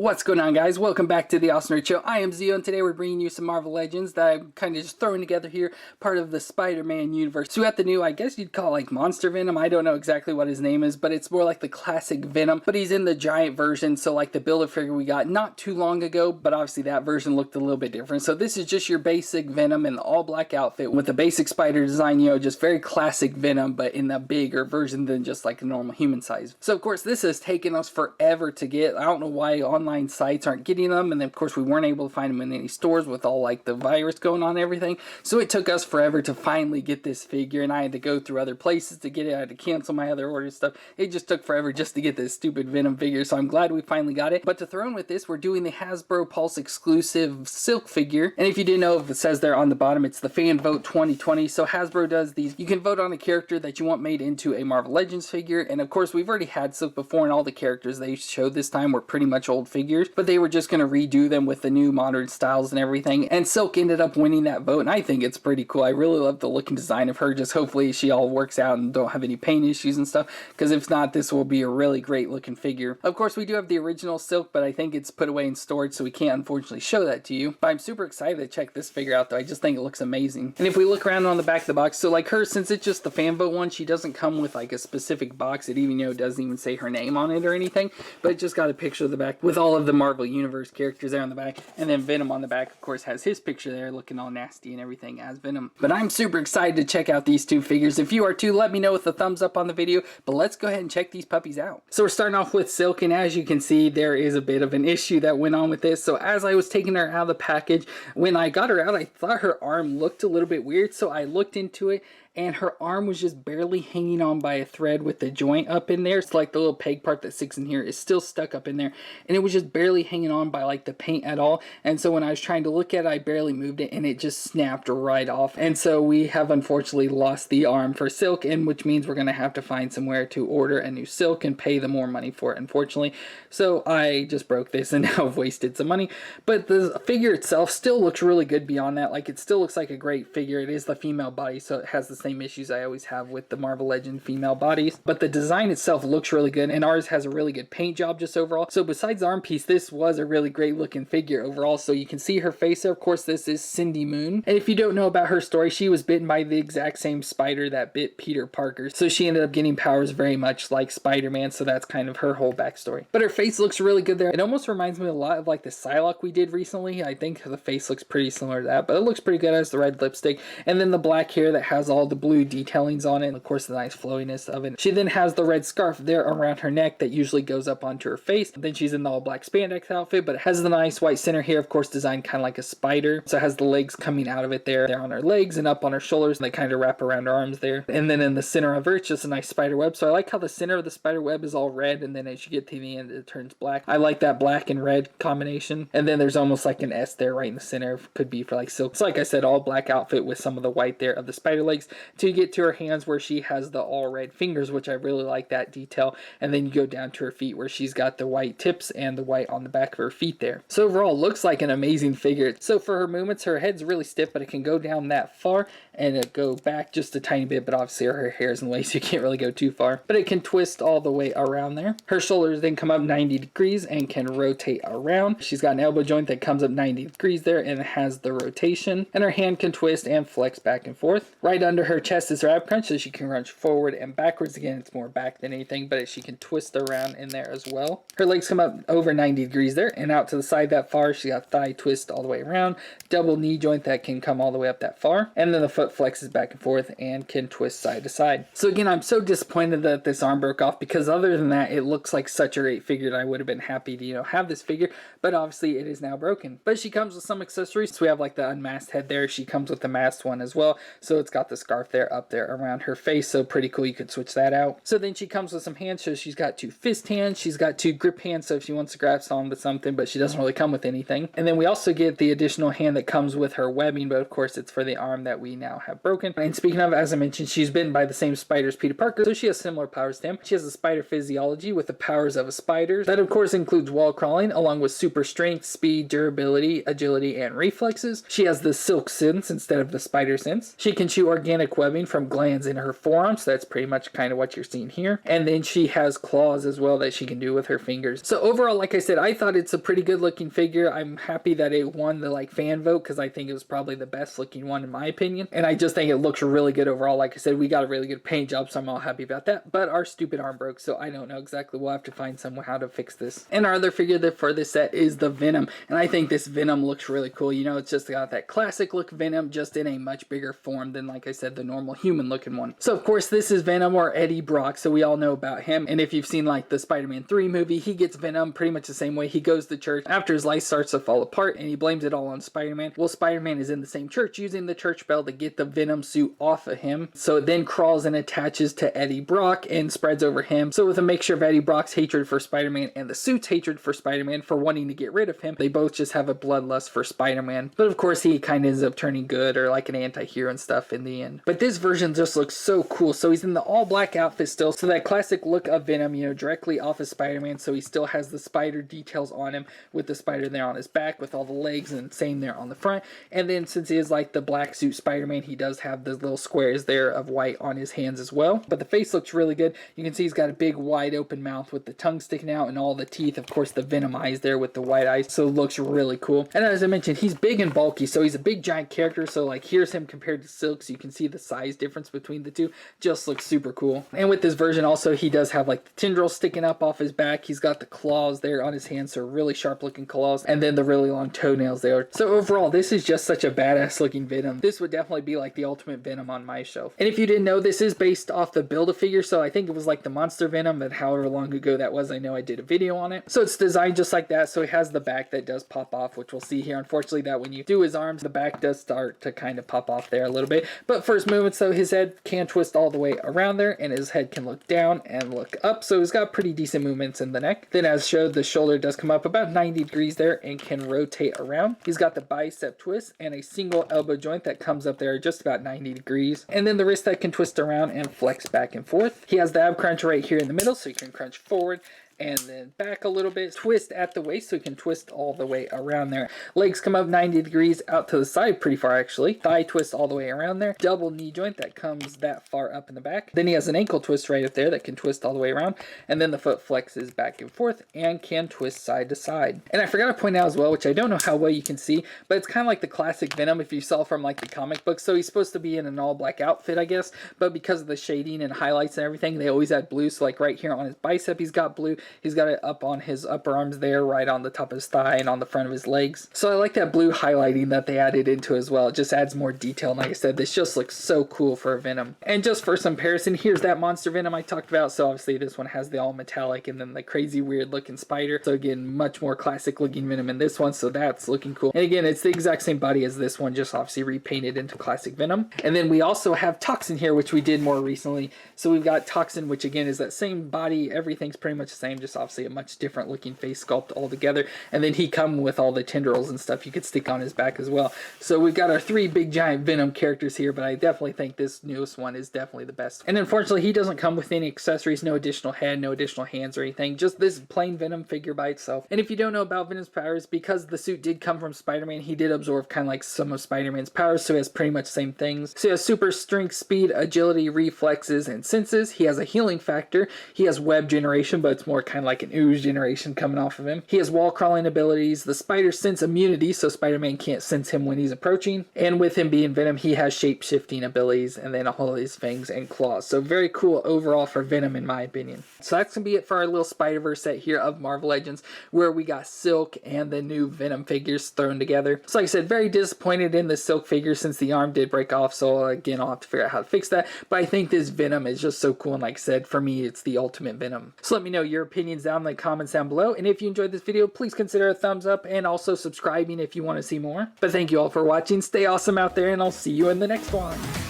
What's going on, guys? Welcome back to the FallenRedZeo. I am Zeo, and today we're bringing you some Marvel Legends that I'm kind of just throwing together here, part of the Spider-Man universe. So we got the new, I guess you'd call it like Monster Venom. I don't know exactly what his name is, but it's more like the classic Venom, but he's in the giant version. So like the Build-A-Figure we got not too long ago, but obviously that version looked a little bit different. So this is just your basic Venom in the all-black outfit with the basic spider design, you know, just very classic Venom, but in the bigger version than just like a normal human size. So of course this has taken us forever to get. I don't know why online sites aren't getting them, and then of course we weren't able to find them in any stores with all like the virus going on and everything. So it took us forever to finally get this figure, and I had to go through other places to get it. I had to cancel my other order stuff. It just took forever just to get this stupid Venom figure, so I'm glad we finally got it. But to throw in with this, we're doing the Hasbro Pulse exclusive Silk figure, and if you didn't know, if it says there on the bottom, it's the Fan Vote 2020. So Hasbro does these. You can vote on a character that you want made into a Marvel Legends figure, and of course we've already had Silk before, and all the characters they showed this time were pretty much old figures, but they were just going to redo them with the new modern styles and everything, and Silk ended up winning that vote, and I think it's pretty cool. I really love the look and design of her. Just hopefully she all works out and don't have any paint issues and stuff, because if not, this will be a really great looking figure. Of course we do have the original Silk, but I think it's put away in storage, so we can't unfortunately show that to you, but I'm super excited to check this figure out though. I just think it looks amazing. And if we look around on the back of the box, so like her, since it's just the fan vote one, she doesn't come with like a specific box. It even, you know, doesn't even say her name on it or anything, but it just got a picture of the back with all of the Marvel Universe characters there on the back, and then Venom on the back of course has his picture there looking all nasty and everything as Venom. But I'm super excited to check out these two figures. If you are too, let me know with a thumbs up on the video, but let's go ahead and check these puppies out. So we're starting off with Silk, and as you can see there is a bit of an issue that went on with this. So as I was taking her out of the package, when I got her out, I thought her arm looked a little bit weird, so I looked into it, and her arm was just barely hanging on by a thread with the joint up in there. It's like the little peg part that sticks in here is still stuck up in there, and it was just barely hanging on by like the paint at all. And so when I was trying to look at it, I barely moved it, and it just snapped right off. And so we have unfortunately lost the arm for Silk, and which means we're going to have to find somewhere to order a new Silk and pay the more money for it, unfortunately. So I just broke this, and now I've wasted some money. But the figure itself still looks really good beyond that. Like, it still looks like a great figure. It is the female body, so it has the same issues I always have with the Marvel Legend female bodies, but the design itself looks really good, and ours has a really good paint job just overall. So besides the arm piece, this was a really great looking figure overall. So you can see her face there. Of course, this is Cindy Moon, and if you don't know about her story, she was bitten by the exact same spider that bit Peter Parker, so she ended up getting powers very much like Spider-Man. So that's kind of her whole backstory, but her face looks really good there. It almost reminds me a lot of like the Psylocke we did recently. I think the face looks pretty similar to that, but it looks pretty good as the red lipstick, and then the black hair that has all the blue detailings on it, and of course the nice flowiness of it. She then has the red scarf there around her neck that usually goes up onto her face. Then she's in the all black spandex outfit, but it has the nice white center here, of course designed kind of like a spider. So it has the legs coming out of it there on her legs and up on her shoulders, and they kind of wrap around her arms there. And then in the center of her, it's just a nice spider web. So I like how the center of the spider web is all red, and then as you get to the end it turns black. I like that black and red combination. And then there's almost like an S there right in the center, could be for like Silk. So like I said, all black outfit with some of the white there of the spider legs till you get to her hands where she has the all red fingers, which I really like that detail. And then you go down to her feet where she's got the white tips and the white on the back of her feet there. So overall looks like an amazing figure. So for her movements, her head's really stiff, but it can go down that far and it go back just a tiny bit, but obviously her hair is in the way, so you can't really go too far, but it can twist all the way around there. Her shoulders then come up 90 degrees and can rotate around. She's got an elbow joint that comes up 90 degrees there and it has the rotation, and her hand can twist and flex back and forth. Right under her chest is her ab crunch, so she can crunch forward and backwards. Again, it's more back than anything, but she can twist around in there as well. Her legs come up over 90 degrees there and out to the side that far. She got thigh twist all the way around, double knee joint that can come all the way up that far, and then the foot flexes back and forth and can twist side to side. So again, I'm so disappointed that this arm broke off, because other than that, it looks like such a great figure that I would have been happy to, you know, have this figure, but obviously it is now broken. But she comes with some accessories. So we have like the unmasked head there. She comes with the masked one as well, so it's got the scarf there up there around her face, so pretty cool. You could switch that out. So then she comes with some hands, so she's got 2 fist hands, she's got 2 grip hands, so if she wants to grab onto something, but she doesn't really come with anything. And then we also get the additional hand that comes with her webbing, but of course it's for the arm that we now have broken. And speaking of, as I mentioned, she's bitten by the same spider as Peter Parker, so she has similar powers to him. She has a spider physiology with the powers of a spider. That of course includes wall crawling, along with super strength, speed, durability, agility, and reflexes. She has the silk sense instead of the spider sense. She can chew organic organic webbing from glands in her forearms. So that's pretty much kind of what you're seeing here. And then she has claws as well that she can do with her fingers. So overall, like I said, I thought it's a pretty good looking figure. I'm happy that it won the like fan vote because I think it was probably the best looking one in my opinion. And I just think it looks really good overall. Like I said, we got a really good paint job, so I'm all happy about that. But our stupid arm broke, so I don't know exactly. We'll have to find somewhere how to fix this. And our other figure for this set is the Venom. And I think this Venom looks really cool. You know, it's just got that classic look Venom, just in a much bigger form than, like I said, the normal human looking one. So of course this is Venom, or Eddie Brock, so we all know about him. And if you've seen like the Spider-Man 3 movie, he gets Venom pretty much the same way. He goes to church after his life starts to fall apart and he blames it all on Spider-Man. Well, Spider-Man is in the same church using the church bell to get the Venom suit off of him. So it then crawls and attaches to Eddie Brock and spreads over him. So with a mixture of Eddie Brock's hatred for Spider-Man and the suit's hatred for Spider-Man for wanting to get rid of him, they both just have a bloodlust for Spider-Man. But of course he kind of ends up turning good, or like an anti-hero and stuff in the end. But this version just looks so cool. So he's in the all black outfit still, so that classic look of Venom, you know, directly off of Spider-Man. So he still has the spider details on him, with the spider there on his back with all the legs, and same there on the front. And then since he is like the black suit Spider-Man, he does have those little squares there of white on his hands as well. But the face looks really good. You can see he's got a big wide open mouth with the tongue sticking out and all the teeth, of course the Venom eyes there with the white eyes, so it looks really cool. And as I mentioned, he's big and bulky, so he's a big giant character. So like here's him compared to Silk, so you can see the size difference between the two. Just looks super cool. And with this version also, he does have like the tendrils sticking up off his back. He's got the claws there on his hands, so really sharp looking claws, and then the really long toenails there. So overall, this is just such a badass looking Venom. This would definitely be like the ultimate Venom on my shelf. And if you didn't know, this is based off the Build-A-Figure, so I think it was like the Monster Venom, but however long ago that was, I know I did a video on it. So it's designed just like that. So it has the back that does pop off, which we'll see here. Unfortunately, that when you do his arms, the back does start to kind of pop off there a little bit. But for his movements, so his head can twist all the way around there, and his head can look down and look up. So he's got pretty decent movements in the neck. Then as showed, the shoulder does come up about 90 degrees there and can rotate around. He's got the bicep twist and a single elbow joint that comes up there just about 90 degrees. And then the wrist that can twist around and flex back and forth. He has the ab crunch right here in the middle, so you can crunch forward and then back a little bit, twist at the waist, so you can twist all the way around there. Legs come up 90 degrees out to the side, pretty far actually. Thigh twist all the way around there. Double knee joint that comes that far up in the back. Then he has an ankle twist right up there that can twist all the way around, and then the foot flexes back and forth and can twist side to side. And I forgot to point out as well, which I don't know how well you can see, but it's kind of like the classic Venom if you saw from like the comic book. So he's supposed to be in an all black outfit, I guess, but because of the shading and highlights and everything, they always add blue. So like right here on his bicep, he's got blue. He's got it up on his upper arms there, right on the top of his thigh and on the front of his legs. So I like that blue highlighting that they added into as well. It just adds more detail. And like I said, this just looks so cool for a Venom. And just for some comparison, here's that Monster Venom I talked about. So obviously this one has the all metallic and then the crazy weird looking spider. So again, much more classic looking Venom in this one. So that's looking cool. And again, it's the exact same body as this one, just obviously repainted into classic Venom. And then we also have Toxin here, which we did more recently. So we've got Toxin, which again is that same body. Everything's pretty much the same, just obviously a much different looking face sculpt altogether. And then he come with all the tendrils and stuff you could stick on his back as well. So we've got our three big giant Venom characters here, but I definitely think this newest one is definitely the best. And unfortunately, he doesn't come with any accessories, no additional head, no additional hands or anything, just this plain Venom figure by itself. And if you don't know about Venom's powers, because the suit did come from Spider-Man, he did absorb kind of like some of Spider-Man's powers, so he has pretty much the same things. So he has super strength, speed, agility, reflexes, and senses. He has a healing factor. He has web generation, but it's more kind of like an ooze generation coming off of him. He has wall crawling abilities, the spider sense immunity, so Spider-Man can't sense him when he's approaching. And with him being Venom, he has shape-shifting abilities, and then all of his fangs and claws. So very cool overall for Venom in my opinion. So that's gonna be it for our little Spider-Verse set here of Marvel Legends, where we got Silk and the new Venom figures thrown together. So like I said, very disappointed in the Silk figure since the arm did break off, so again, I'll have to figure out how to fix that. But I think this Venom is just so cool, and like I said, for me, it's the ultimate Venom. So let me know your opinions down in the comments down below, and if you enjoyed this video, please consider a thumbs up and also subscribing if you want to see more. But thank you all for watching, stay awesome out there, and I'll see you in the next one.